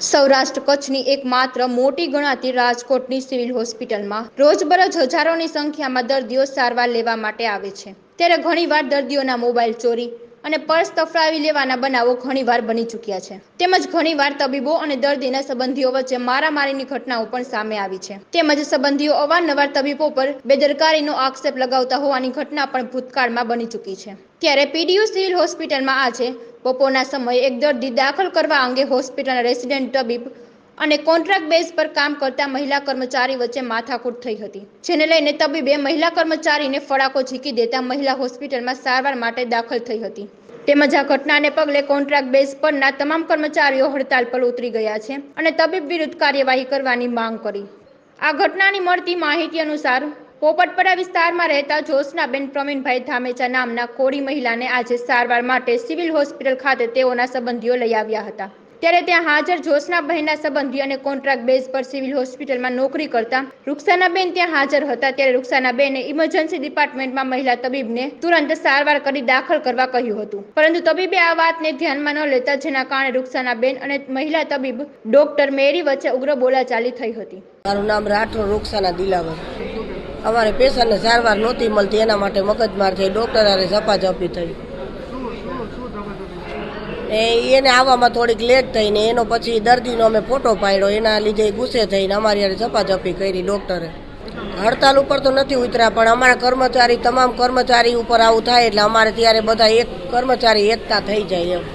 સૌરાષ્ટ્ર કચ્છની એકમાત્ર મોટી ગણાતી રાજકોટની સિવિલ હોસ્પિટલમાં રોજબરોજ હજારોની સંખ્યામાં દર્દીઓ સારવાર લેવા માટે આવે છે, ત્યારે ઘણીવાર દર્દીઓના મોબાઈલ ચોરી અને પર્સ તફડાવી લેવાના બનાવો ઘણીવાર બની ચૂક્યા છે, તેમજ ઘણીવાર તબીબો અને દર્દીના સંબંધીઓ વચ્ચે મારામારીની ઘટનાઓ પણ સામે આવી છે, તેમજ સંબંધીઓ અવારનવાર તબીબો પર બેદરકારીનો આક્ષેપ લગાવતા હોવાની ઘટના પણ ભૂતકાળમાં બની ચૂકી છે। ત્યારે પીડીયુ સિવિલ હોસ્પિટલમાં આજે બપોરના સમયે એક દર્દી દાખલ કરવા અંગે હોસ્પિટલના રેસિડેન્ટ તબીબ અને કોન્ટ્રાક્ટ બેઝ પર કામ કરતા મહિલા કર્મચારી વચ્ચે માથાકૂટ થઈ હતી, જેને લઈને તબીબે મહિલા કર્મચારીને ફડાકો ઝીકી દેતા મહિલા હોસ્પિટલમાં સારવાર માટે દાખલ થઈ હતી। તેમજ આ ઘટનાને પગલે કોન્ટ્રાક્ટ બેઝ પરના તમામ કર્મચારીઓ હડતાલ પર ઉતરી ગયા છે અને તબીબ વિરુદ્ધ કાર્યવાહી કરવાની માંગ કરી। આ ઘટનાની મળતી માહિતી અનુસાર પોપટપરા વિસ્તારમાં રહેતા જોશનાબેન પ્રવીણભાઈ ધામેચા નામના કોળી મહિલાને આજે સારવાર માટે સિવિલ હોસ્પિટલ ખાતે તેઓના સંબંધીઓ લઈ આવ્યા હતા, ત્યારે ત્યાં હાજર જોશનાબહેનના સંબંધી અને કોન્ટ્રાક્ટ બેઝ પર સિવિલ હોસ્પિટલમાં નોકરી કરતા રૂકસાનાબેન ત્યાં હાજર હતા, ત્યારે રૂકસાનાબેને ઇમરજન્સી ડિપાર્ટમેન્ટમાં મહિલા તબીબને તુરંત સારવાર કરી દાખલ કરવા કહ્યું હતું, પરંતુ તબીબે આ વાતને ધ્યાનમાં ન લેતા જેના કારણે રૂકસાનાબેન અને મહિલા તબીબ ડોક્ટર મેરી વચ્ચે ઉગ્ર બોલાચાલી થઈ હતી। મારું નામ રાઠોડ રૂકસાના દિલાવર। અમારે પેશન્ટને સારવાર નહોતી મળતી, એના માટે મગજમાર થઈ, ડોક્ટર હારે ઝપાઝપી થઈ, એને આવવામાં થોડીક લેટ થઈને એનો પછી દર્દીનો અમે ફોટો પાડ્યો, એના લીધે ગુસ્સે થઈને અમારી યારે ઝપાઝપી કરી ડોક્ટરે। હડતાલ ઉપર તો નથી ઉતર્યા, પણ અમારા કર્મચારી તમામ કર્મચારી ઉપર આવું થાય એટલે અમારે ત્યારે બધા એક કર્મચારી એકતા થઈ જાય એમ।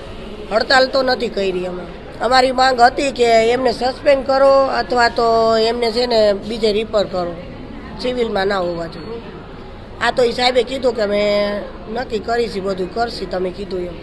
હડતાલ તો નથી કરી અમે। અમારી માંગ હતી કે એમને સસ્પેન્ડ કરો અથવા તો એમને છે ને બીજે રિફર કરો, સિવિલમાં ના હોવા જોઈએ। આ તો એ સાહેબે કીધું કે અમે નક્કી કરીશું, બધું કરશી તમે કીધું એમ।